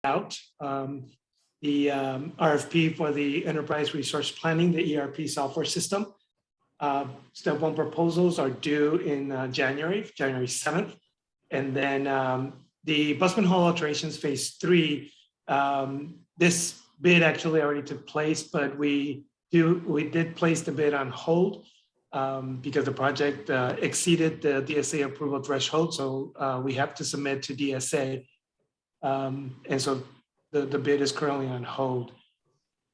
out the RFP for the enterprise resource planning, the ERP software system. Step one proposals are due in January 7th. And then the Busman Hall alterations phase 3, this bid actually already took place, but we did place the bid on hold because the project exceeded the DSA approval threshold. So we have to submit to DSA. And so the bid is currently on hold.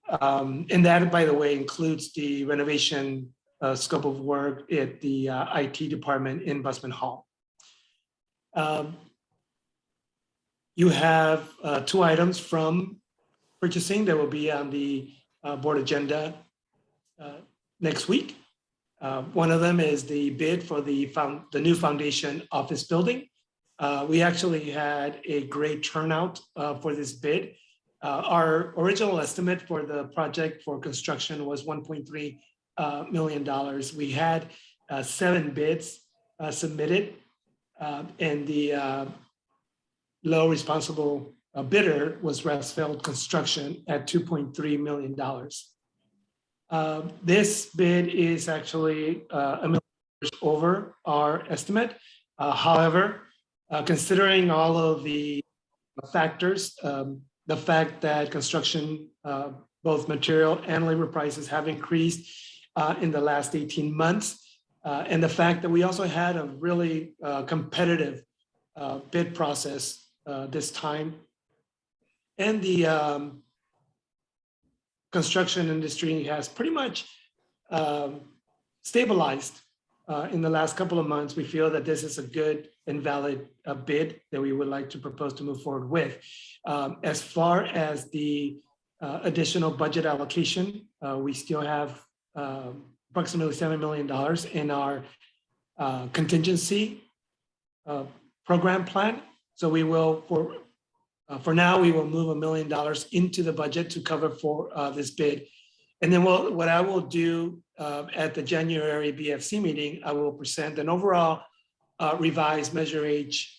And that, by the way, includes the renovation scope of work at the IT department in Busman Hall. You have 2 items from purchasing that will be on the board agenda next week. One of them is the bid for the new foundation office building. We actually had a great turnout for this bid. Our original estimate for the project for construction was $1.3 million. We had 7 bids submitted, and the low responsible bidder was Rasfeld Construction at $2.3 million. This bid is actually $1 million over our estimate. However, considering all of the factors, the fact that construction, both material and labor prices have increased in the last 18 months, and the fact that we also had a really competitive bid process this time, and the construction industry has pretty much stabilized in the last couple of months, we feel that this is a good and valid bid that we would like to propose to move forward with. As far as the additional budget allocation, we still have approximately $7 million in our contingency program plan. So we will, for now, we will move $1 million into the budget to cover for this bid. And then what I will do at the January BFC meeting, I will present an overall revised Measure H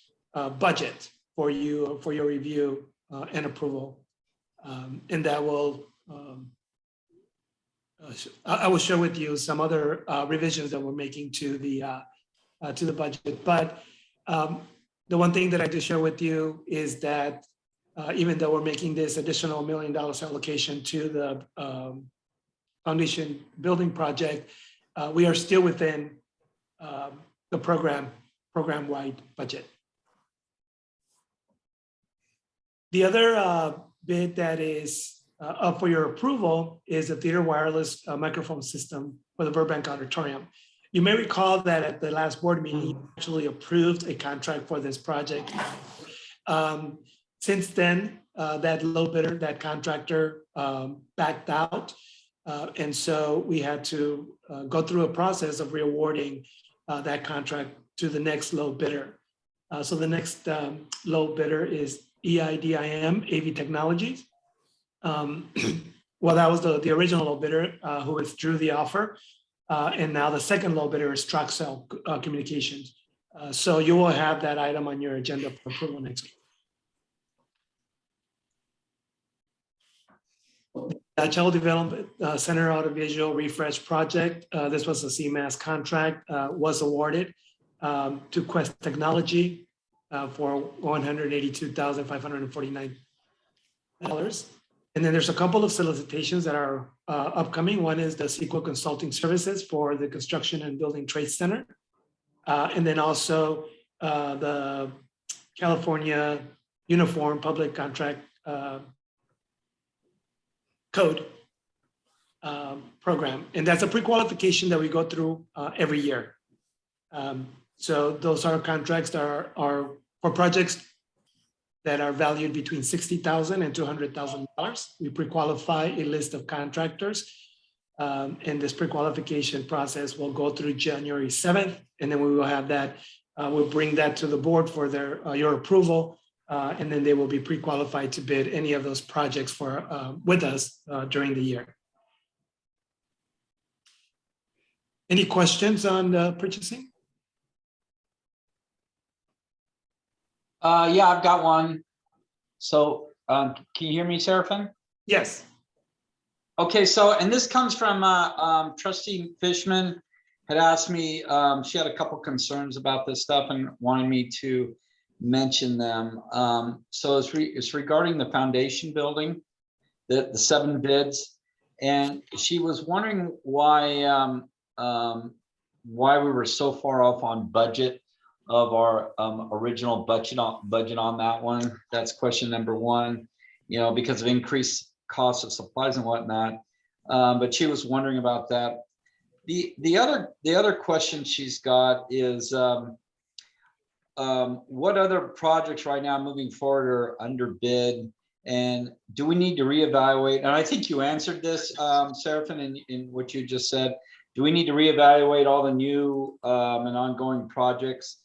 budget for you, for your review and approval. And that will, I will share with you some other revisions that we're making to the budget. But the one thing that I just share with you is that even though we're making this additional $1 million allocation to the foundation building project, we are still within the program-wide budget. The other bid that is up for your approval is the theater wireless microphone system for the Burbank Auditorium. You may recall that at the last board meeting, you actually approved a contract for this project. Since then, that low bidder, that contractor backed out. And so we had to go through a process of reawarding that contract to the next low bidder. So the next low bidder is EIDIM AV Technologies. Well, that was the original low bidder who withdrew the offer. And now the second low bidder is Troxel Communications. So you will have that item on your agenda for approval next week. Child Development Center Audiovisual Refresh Project. This was a CMAS contract, was awarded to Quest Technology for $182,549. And then there's a couple of solicitations that are upcoming. One is the Sequel Consulting Services for the Construction and Building Trade Center. And then also the California Uniform Public Contract Code program. And that's a pre-qualification that we go through every year. So those are contracts that are for projects that are valued between $60,000 and $200,000. We pre-qualify a list of contractors. And this pre-qualification process will go through January 7th. And then we will have that, we'll bring that to the board for your approval. And then they will be pre-qualified to bid any of those projects for with us during the year. Any questions on purchasing? Yeah, I've got one. So Can you hear me, Seraphin? Yes. Okay, so, and this comes from Trustee Fishman had asked me, she had a couple concerns about this stuff and wanted me to mention them. So it's regarding the foundation building, the 7 bids. And she was wondering why we were so far off on budget of our original budget on that one. That's question number 1, you know, because of increased costs of supplies and whatnot. But she was wondering about that. The other question she's got is what other projects right now moving forward are under bid, and do we need to reevaluate? And I think you answered this, Seraphin, in what you just said. Do we need to reevaluate all the new and ongoing projects?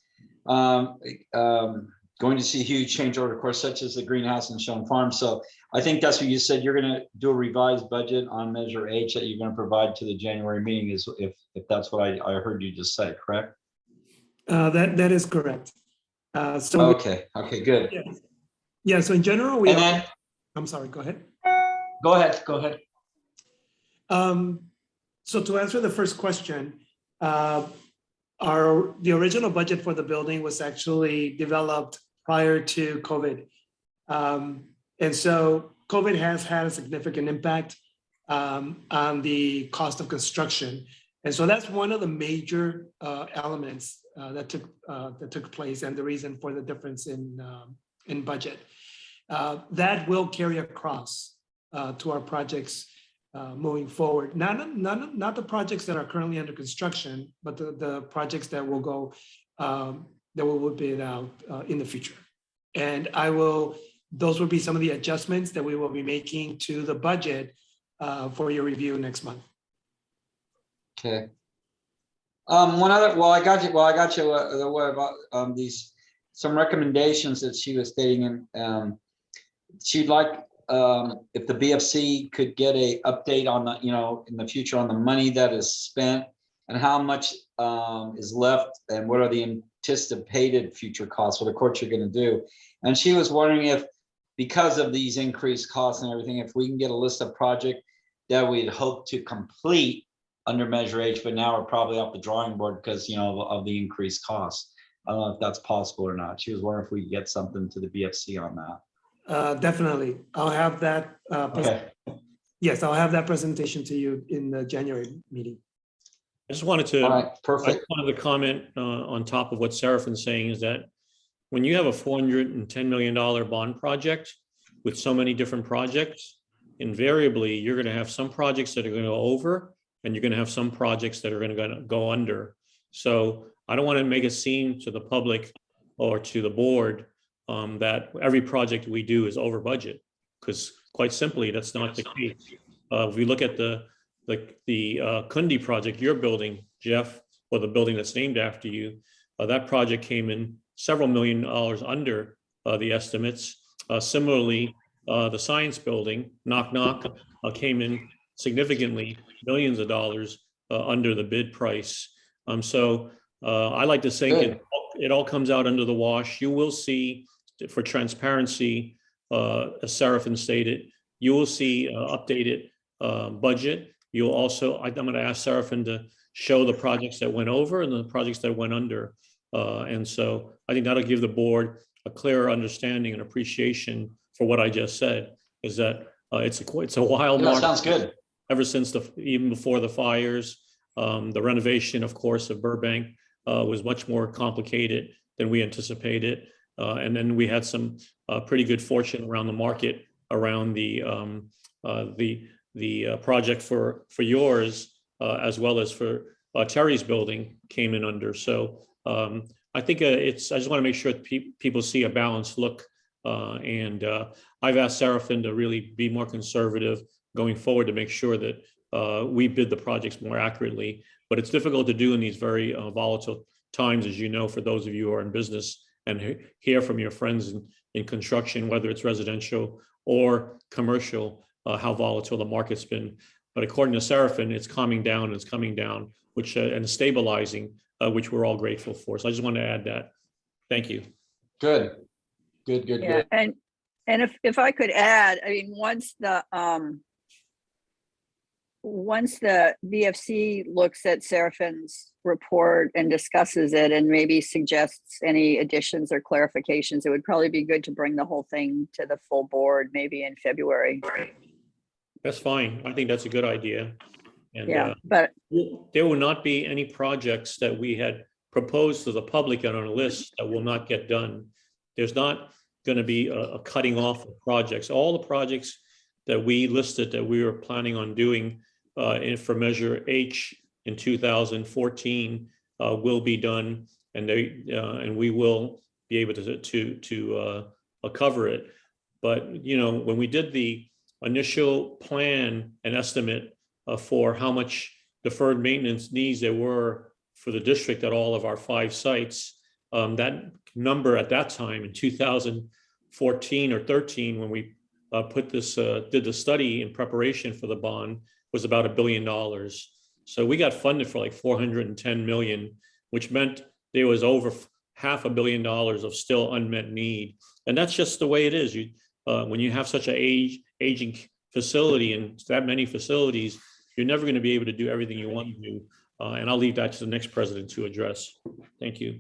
Going to see a huge change order, of course, such as the greenhouse and Shone Farm. So I think that's what you said. You're going to do a revised budget on Measure H that you're going to provide to the January meeting, is if that's what I heard you just say, correct? That is correct. Okay, good. Yeah. So in general, I'm sorry. Go ahead. Go ahead. So to answer the first question, the original budget for the building was actually developed prior to COVID. And so COVID has had a significant impact on the cost of construction. And so that's one of the major elements that took place, and the reason for the difference in budget. That will carry across to our projects moving forward. Not the projects that are currently under construction, but the projects that will go that will bid out in the future. And those will be some of the adjustments that we will be making to the budget for your review next month. Okay. One other, I got you. What about these, some recommendations that she was stating, and she'd like if the BFC could get a update on the, you know, in the future on the money that is spent and how much is left and what are the anticipated future costs for the courts you're going to do. And she was wondering if, because of these increased costs and everything, if we can get a list of projects that we'd hope to complete under Measure H, but now we're probably off the drawing board because, you know, of the increased costs. I don't know if that's possible or not. She was wondering if we could get something to the BFC on that. Definitely. I'll have that. Okay. Yes, I'll have that presentation to you in the January meeting. I just wanted to, All right, perfect. I wanted to comment on top of what Seraphin's saying, is that when you have a $410 million bond project with so many different projects, invariably you're going to have some projects that are going to go over, and you're going to have some projects that are going to go under. So I don't want to make it seem to the public or to the board that every project we do is over budget, because quite simply, that's not the case. If we look at the Kundi project you're building, Jeff, or the building that's named after you, that project came in several $1 million under the estimates. Similarly, the science building, knock knock, came in significantly millions of dollars under the bid price. So I like to think it all comes out under the wash. You will see, for transparency, as Seraphin stated, you will see updated budget. You'll also, I'm going to ask Seraphin to show the projects that went over and the projects that went under. And so I think that'll give the board a clearer understanding and appreciation for what I just said, is that it's a wild market. Sounds good. Ever since even before the fires, the renovation, of course, of Burbank was much more complicated than we anticipated. And then we had some pretty good fortune around the market around the project for yours, as well as for Terry's building came in under. So I think I just want to make sure that people see a balanced look. And I've asked Seraphin to really be more conservative going forward to make sure that we bid the projects more accurately. But it's difficult to do in these very volatile times, as you know, for those of you who are in business and hear from your friends in construction, whether it's residential or commercial, how volatile the market's been. But according to Seraphin, it's calming down and it's coming down, which and stabilizing, which we're all grateful for. So I just want to add that. Thank you. Good. Yeah, and And if I could add, I mean, once the VFC looks at Serafin's report and discusses it and maybe suggests any additions or clarifications, it would probably be good to bring the whole thing to the full board, maybe in February. That's fine. I think that's a good idea. And Yeah, but there will not be any projects that we had proposed to the public on our list that will not get done. There's not going to be a cutting off of projects. All the projects that we listed that we were planning on doing for Measure H in 2014 will be done, and and we will be able to cover it. But you know, when we did the initial plan and estimate for how much deferred maintenance needs there were for the district at all of our 5 sites, that number at that time in 2014 or 13, when we did the study in preparation for the bond, was about $1 billion. So we got funded for like 410 million, which meant there was over $500 million of still unmet need. And that's just the way it is. When you have such an aging facility and that many facilities, you're never going to be able to do everything you want to do. And I'll leave that to the next president to address. Thank you.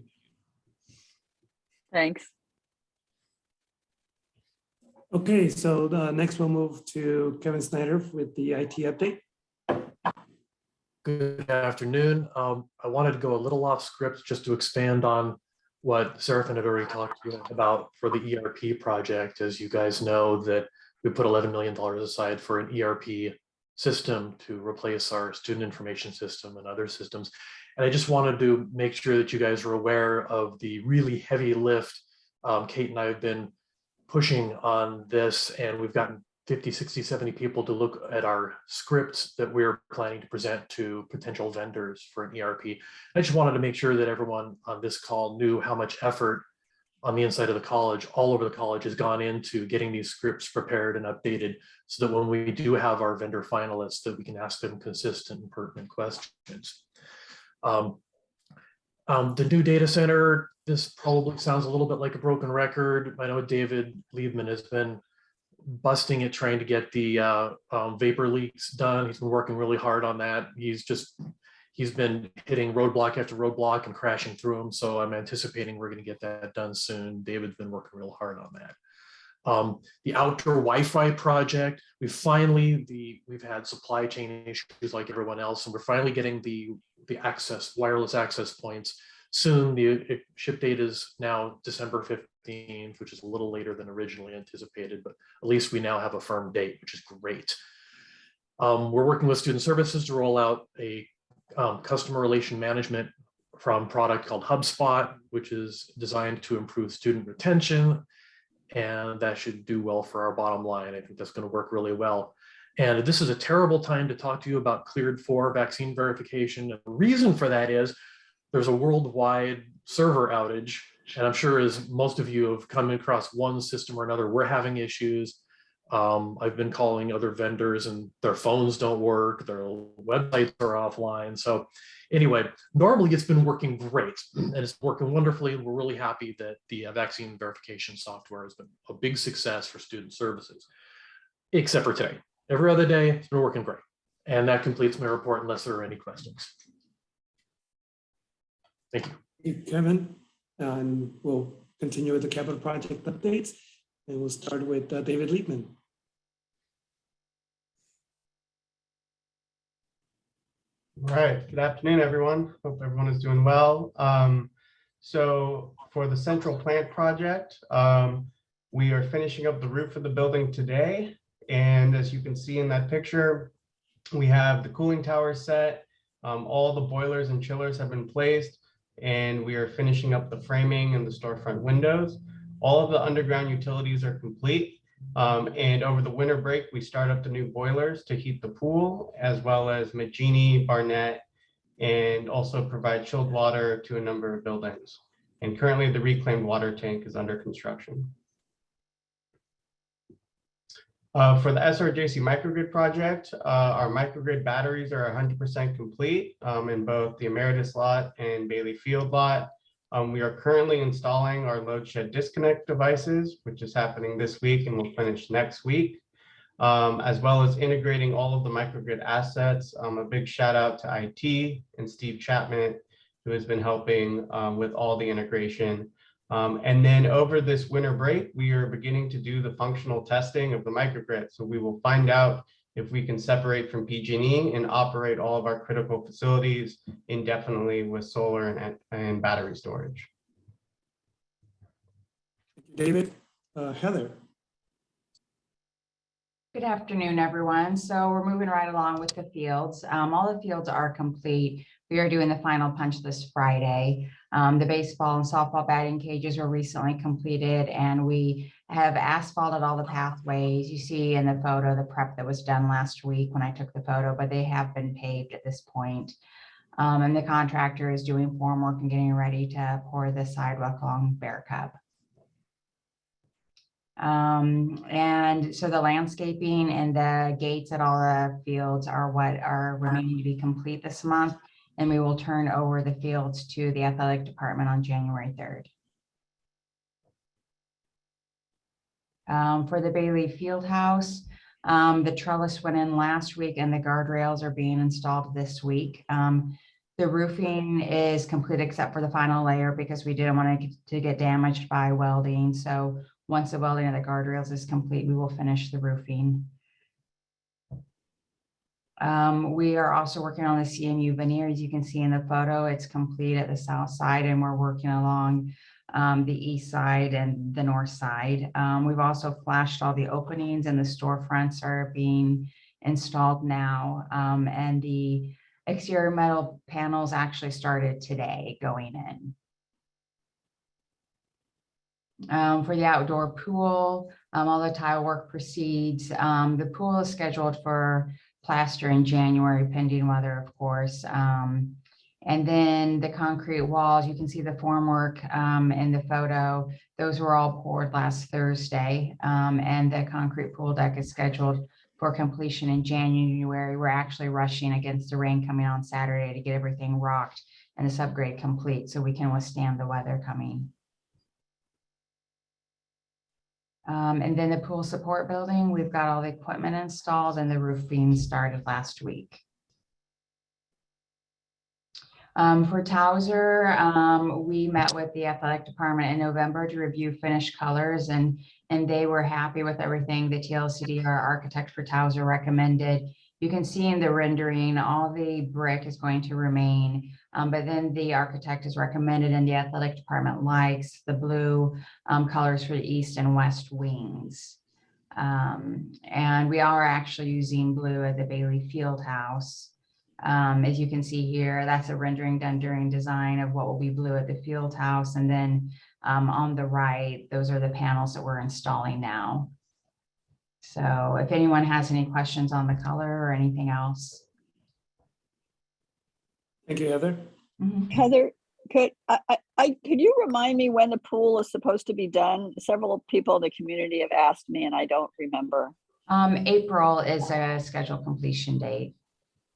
thanks. Okay, so next we'll move to Kevin Snyder with the IT update. Good afternoon. I wanted to go a little off script just to expand on what Serafin had already talked to you about for the ERP project. As you guys know, that we put $11 million aside for an ERP system to replace our student information system and other systems. And I just wanted to make sure that you guys are aware of the really heavy lift. Kate and I have been pushing on this, and we've gotten 50, 60, 70 people to look at our scripts that we're planning to present to potential vendors for an ERP. I just wanted to make sure that everyone on this call knew how much effort on the inside of the college, all over the college, has gone into getting these scripts prepared and updated so that when we do have our vendor finalists, that we can ask them consistent and pertinent questions. The new data center, this probably sounds a little bit like a broken record. I know David Liebman has been busting it trying to get the vapor leaks done. He's been working really hard on that. He's been hitting roadblock after roadblock and crashing through them. So I'm anticipating we're going to get that done soon. David's been working real hard on that. The outdoor Wi-Fi project, we've had supply chain issues like everyone else, and we're finally getting the wireless access points soon. The ship date is now December 15th, which is a little later than originally anticipated, but at least we now have a firm date, which is great. We're working with student services to roll out a customer relation management product called HubSpot, which is designed to improve student retention, and that should do well for our bottom line. I think that's going to work really well. And this is a terrible time to talk to you about cleared for vaccine verification. And the reason for that is there's a worldwide server outage. And I'm sure as most of you have come across one system or another, we're having issues. I've been calling other vendors and their phones don't work, their websites are offline. So anyway, normally it's been working great and it's working wonderfully. And we're really happy that the vaccine verification software has been a big success for student services, except for today. Every other day, it's been working great. And that completes my report unless there are any questions. Thank you. Thank you, Kevin. And we'll continue with the capital project updates. And we'll start with David Liebman. All right, good afternoon, everyone. Hope everyone is doing well. So for the central plant project, we are finishing up the roof of the building today. And as you can see in that picture, we have the cooling tower set. All the boilers and chillers have been placed, and we are finishing up the framing and the storefront windows. All of the underground utilities are complete. And over the winter break, we start up the new boilers to heat the pool, as well as Magini, Barnett, and also provide chilled water to a number of buildings. And currently the reclaimed water tank is under construction. For the SRJC microgrid project, our microgrid batteries are 100% complete in both the Emeritus lot and Bailey Field lot. We are currently installing our load shed disconnect devices, which is happening this week and will finish next week, as well as integrating all of the microgrid assets. A big shout out to IT and Steve Chapman, who has been helping with all the integration. And then over this winter break, we are beginning to do the functional testing of the microgrid. So we will find out if we can separate from PG&E and operate all of our critical facilities indefinitely with solar and battery storage. David, Heather. Good afternoon, everyone. So we're moving right along with the fields. All the fields are complete. We are doing the final punch this Friday. The baseball and softball batting cages were recently completed, and we have asphalted all the pathways. You see in the photo, the prep that was done last week when I took the photo, but they have been paved at this point. And the contractor is doing form work and getting ready to pour the sidewalk along Bear Cup. And so the landscaping and the gates at all the fields are what are remaining to be complete this month. And we will turn over the fields to the athletic department on January 3rd. For the Bailey Fieldhouse, the trellis went in last week and the guardrails are being installed this week. The roofing is complete except for the final layer because we didn't want it to get damaged by welding. So once the welding of the guardrails is complete, we will finish the roofing. We are also working on the CMU veneer. As you can see in the photo, it's complete at the south side and we're working along the east side and the north side. We've also flashed all the openings and the storefronts are being installed now. And the exterior metal panels actually started today going in. For the outdoor pool, all the tile work proceeds. The pool is scheduled for plaster in January, pending weather, of course. And then the concrete walls, you can see the formwork in the photo. Those were all poured last Thursday. And the concrete pool deck is scheduled for completion in January. We're actually rushing against the rain coming on Saturday to get everything rocked and the subgrade complete so we can withstand the weather coming. And then the pool support building, we've got all the equipment installed and the roof being started last week. For Towser, we met with the athletic department in November to review finished colors and they were happy with everything the TLCD, our architect for Towser, recommended. You can see in the rendering, all the brick is going to remain, but then the architect has recommended and the athletic department likes the blue colors for the east and west wings. And we are actually using blue at the Bailey Fieldhouse. As you can see here, that's a rendering done during design of what will be blue at the field house. And then on the right, those are the panels that we're installing now. So if anyone has any questions on the color or anything else. Thank you, Heather. Heather, could you remind me when the pool is supposed to be done? Several people in the community have asked me and I don't remember. April is a scheduled completion date.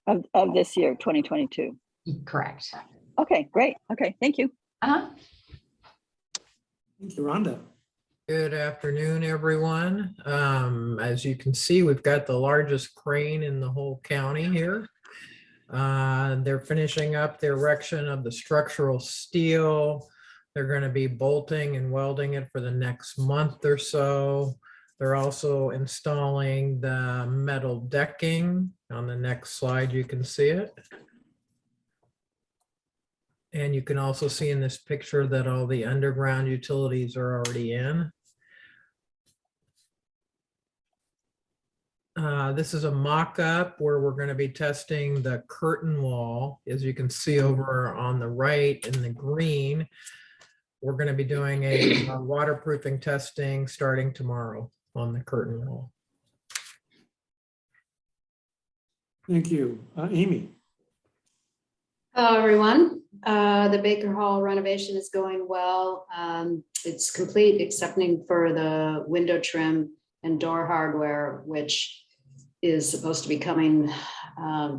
Of this year, 2022. Correct. Okay, great. Okay, thank you. Thank you, Rhonda. Good afternoon, everyone. As you can see, we've got the largest crane in the whole county here. They're finishing up the erection of the structural steel. They're going to be bolting and welding it for the next month or so. They're also installing the metal decking. On the next slide, you can see it. And you can also see in this picture that all the underground utilities are already in. This is a mock-up where we're going to be testing the curtain wall. As you can see over on the right in the green, we're going to be doing a waterproofing testing starting tomorrow on the curtain wall. Thank you. Amy. Hello, everyone. The Baker Hall renovation is going well. It's complete excepting for the window trim and door hardware, which is supposed to be coming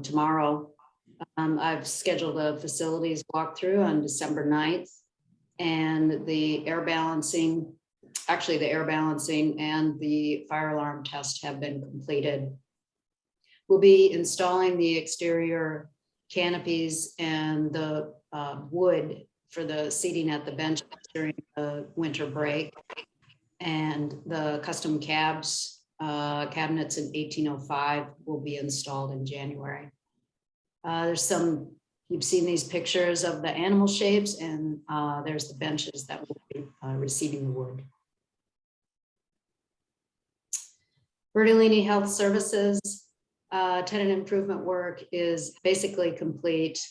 tomorrow. I've scheduled a facilities walkthrough on December 9th. and the air balancing, actually the air balancing and the fire alarm test have been completed. We'll be installing the exterior canopies and the wood for the seating at the bench during the winter break. And the custom cabinets in 1805 will be installed in January. There's some, you've seen these pictures of the animal shapes, and there's the benches that will be receiving the wood. Bertolini Health Services tenant improvement work is basically complete.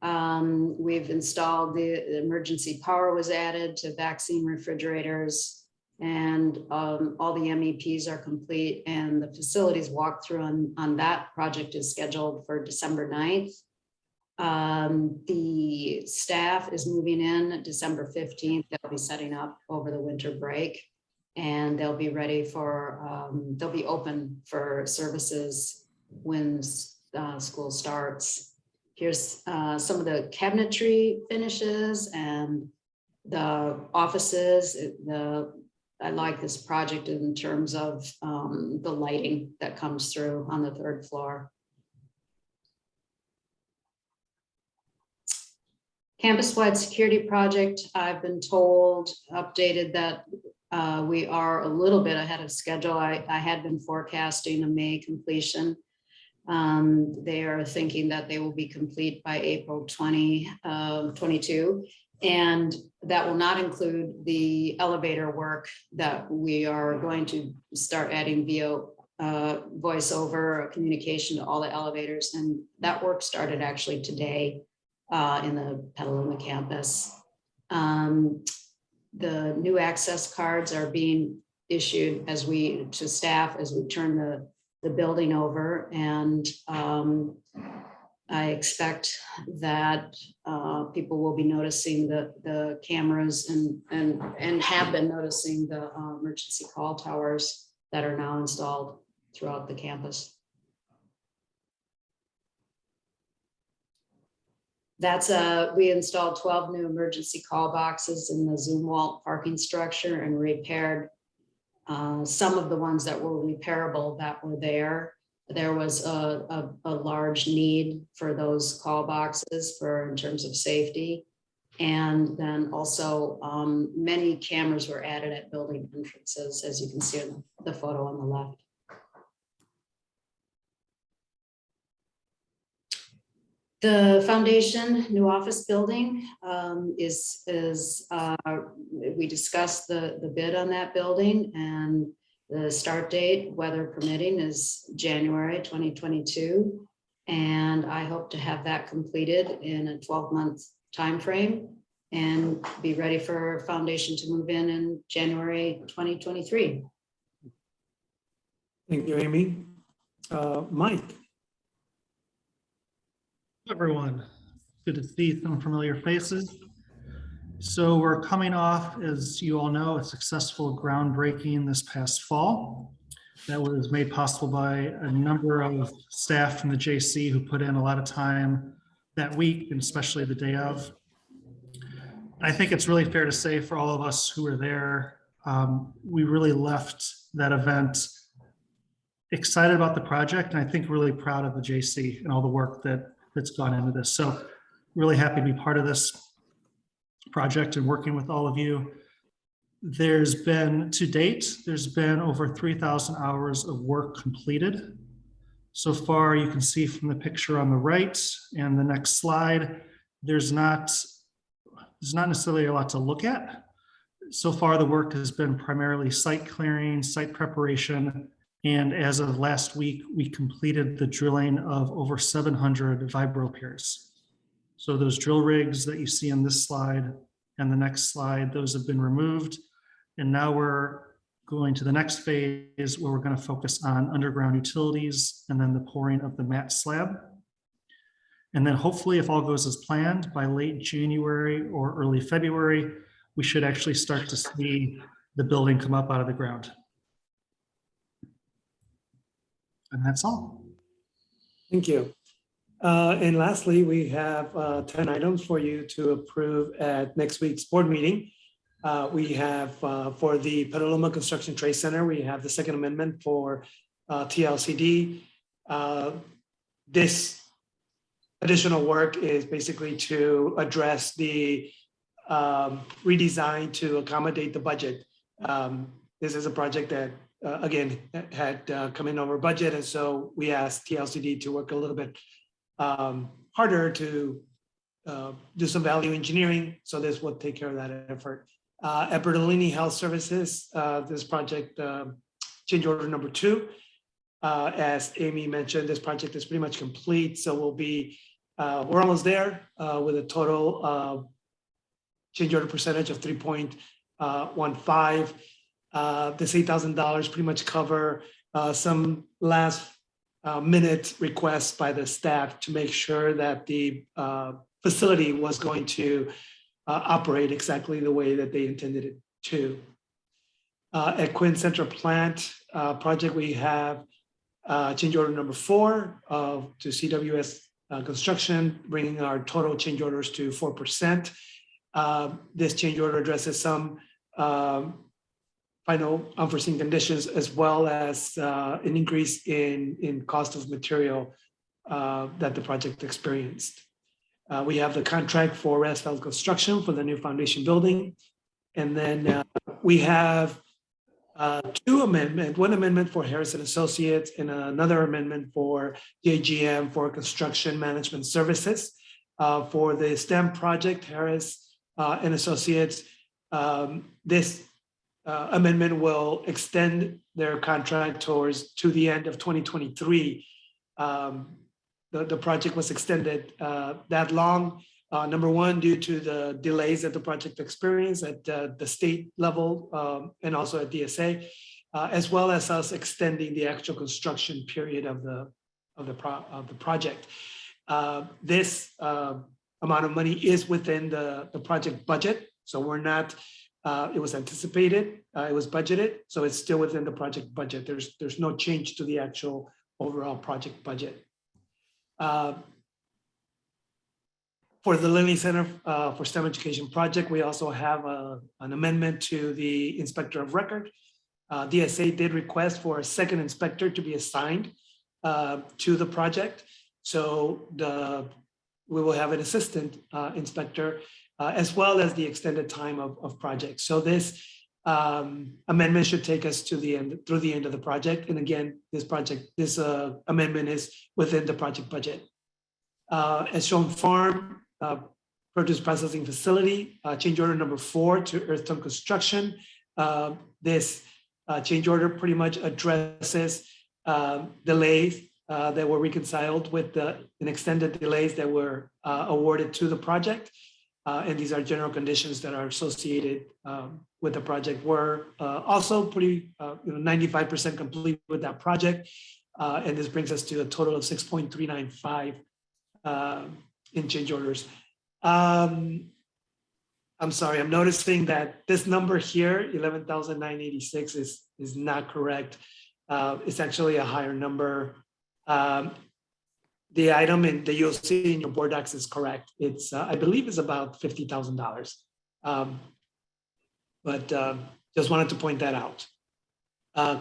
We've installed the emergency power was added to vaccine refrigerators, and all the MEPs are complete, and the facilities walkthrough on that project is scheduled for December 9th. The staff is moving in December 15th. They'll be setting up over the winter break, and they'll be ready for, they'll be open for services when school starts. Here's some of the cabinetry finishes and the offices. I like this project in terms of the lighting that comes through on the 3rd floor. Campus-wide security project, I've been told, updated that we are a little bit ahead of schedule. I had been forecasting a May completion. They are thinking that they will be complete by April 2022. And that will not include the elevator work that we are going to start adding via voice over communication to all the elevators. And that work started actually today in the Petaluma campus. The new access cards are being issued to staff as we turn the building over, and I expect that people will be noticing the cameras and have been noticing the emergency call towers that are now installed throughout the campus. We installed 12 new emergency call boxes in the Zumwalt parking structure and repaired some of the ones that were repairable that were there. There was a large need for those call boxes in terms of safety. And then also many cameras were added at building entrances, as you can see in the photo on the left. The foundation new office building we discussed the bid on that building, and the start date, weather permitting, is January 2022. And I hope to have that completed in a 12-month timeframe and be ready for foundation to move in January 2023. Thank you, Amy. Mike. Everyone, good to see some familiar faces. So we're coming off, as you all know, a successful groundbreaking this past fall. That was made possible by a number of staff from the JC who put in a lot of time that week, and especially the day of. I think it's really fair to say for all of us who were there, we really left that event excited about the project, and I think really proud of the JC and all the work that's gone into this. So really happy to be part of this project and working with all of you. To date, there's been over 3,000 hours of work completed. So far, you can see from the picture on the right and the next slide, there's not necessarily a lot to look at. So far, the work has been primarily site clearing, site preparation, and as of last week, we completed the drilling of over 700 vibro piers. So those drill rigs that you see in this slide and the next slide, those have been removed. And now we're going to the next phase where we're going to focus on underground utilities and then the pouring of the mat slab. And then hopefully, if all goes as planned, by late January or early February, we should actually start to see the building come up out of the ground. And that's all. Thank you. And lastly, we have 10 items for you to approve at next week's board meeting. We have for the Petaluma Construction Trade Center, we have the second amendment for TLCD. This additional work is basically to address the redesign to accommodate the budget. This is a project that, again, had come in over budget. And so we asked TLCD to work a little bit harder to do some value engineering. So this will take care of that effort. At Bertolini Health Services, this project, change order number 2. As Amy mentioned, this project is pretty much complete. So we'll be, we're almost there with a total change order percentage of 3.15. This $8,000 pretty much cover some last minute requests by the staff to make sure that the facility was going to operate exactly the way that they intended it to. At Quinn Central Plant project, we have change order number 4 to CWS Construction, bringing our total change orders to 4%. This change order addresses some final unforeseen conditions, as well as an increase in cost of material that the project experienced. We have the contract for asphalt construction for the new foundation building. And then we have 2 amendments, 1 amendment for Harrison Associates and another amendment for JGM for construction management services. For the STEM project, Harris and Associates, this amendment will extend their contract to the end of 2023. The project was extended that long, number 1, due to the delays that the project experienced at the state level and also at DSA, as well as us extending the actual construction period of the project. This amount of money is within the project budget, so we're not. It was anticipated, it was budgeted, so it's still within the project budget. There's no change to the actual overall project budget. For the Lilly Center for STEM Education project, we also have an amendment to the inspector of record. DSA did request for a second inspector to be assigned to the project. So we will have an assistant inspector as well as the extended time of project. So this amendment should take us to the end, through the end of the project. And again, this amendment is within the project budget. As shown, farm produce processing facility, change order number 4 to Earthstone Construction. This change order pretty much addresses delays that were reconciled with an extended delays that were awarded to the project. And these are general conditions that are associated with the project. We're also pretty 95% complete with that project. And this brings us to a total of 6.395 in change orders. I'm sorry, I'm noticing that this number here, 11,986 is not correct. It's actually a higher number. The item that you'll see in your board docs is correct. It's, I believe it's about $50,000. But just wanted to point that out.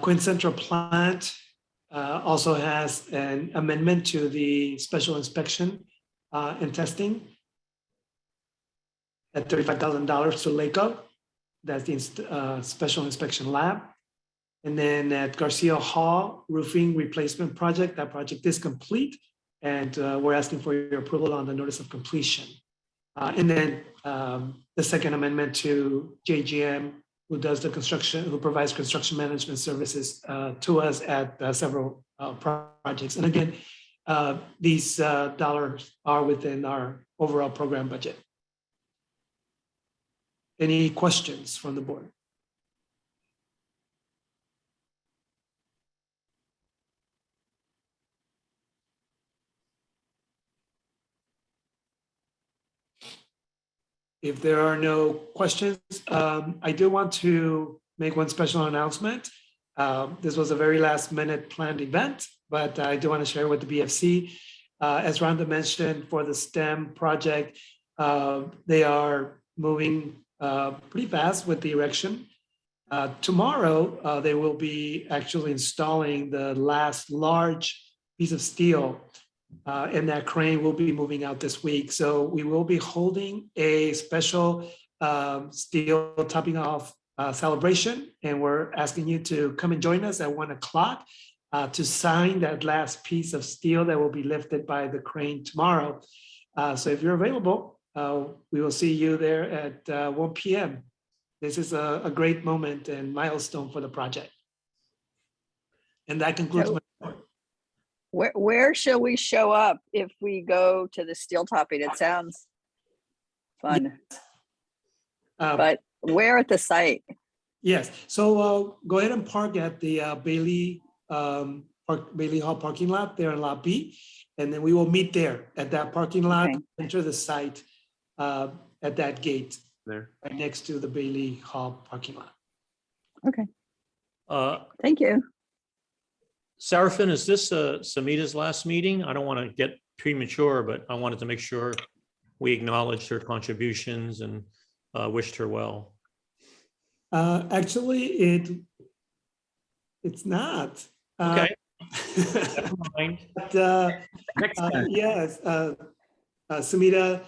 Quinn Central Plant also has an amendment to the special inspection and testing at $35,000 to LACO. That's the special inspection lab. And then at Garcia Hall roofing replacement project, that project is complete. And we're asking for your approval on the notice of completion. And then the second amendment to JGM, who does the construction, who provides construction management services to us at several projects. And again, these dollars are within our overall program budget. Any questions from the board? If there are no questions, I do want to make one special announcement. This was a very last minute planned event, but I do want to share with the BFC. As Rhonda mentioned, for the STEM project, they are moving pretty fast with the erection. Tomorrow, they will be actually installing the last large piece of steel, and that crane will be moving out this week. So we will be holding a special steel topping off celebration, and we're asking you to come and join us at 1 o'clock to sign that last piece of steel that will be lifted by the crane tomorrow. So if you're available, we will see you there at 1 p.m. This is a great moment and milestone for the project. And that concludes So- my. Where shall we show up if we go to the steel topping? It sounds fun, but where at the site? Yes, so go ahead and park at the Bailey Hall parking lot there in Lot B, and then we will meet there at that parking lot. Okay. Enter the site at that gate There. right next to the Bailey Hall parking lot. Thank you. Seraphin, is this Samita's last meeting? I don't want to get premature, but I wanted to make sure we acknowledged her contributions and wished her well. Actually, it's not. Okay. Never mind. But, Next time. yes, Samita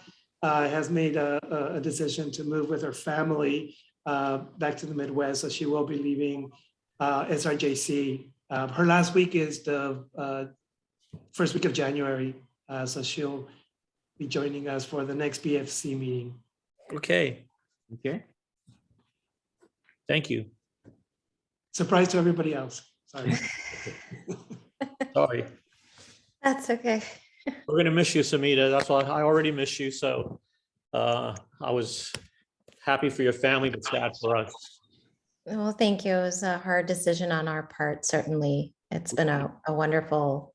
has made a decision to move with her family back to the Midwest, so she will be leaving SRJC. Her last week is the first week of January, so she'll be joining us for the next BFC meeting. Okay, Okay. thank you. Surprise to everybody else. Sorry. Sorry. That's okay. We're gonna miss you, Samita. That's why I already miss you. So I was happy for your family, but sad for us. Well, thank you. It was a hard decision on our part, certainly. It's been a wonderful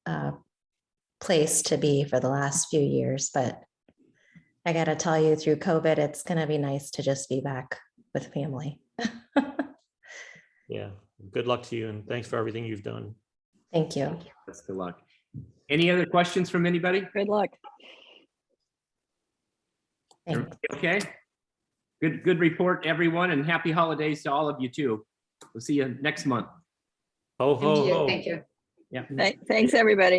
place to be for the last few years, but I gotta tell you, through COVID, it's gonna be nice to just be back with family. Yeah, good luck to you and thanks for everything you've done. Thank you. Best of luck. Any other questions from anybody? Good luck. Thanks. Okay. Good report, everyone, and happy holidays to all of you too. We'll see you next month. Ho, ho, Thank you. ho. Thank you. Yeah. Thanks, everybody.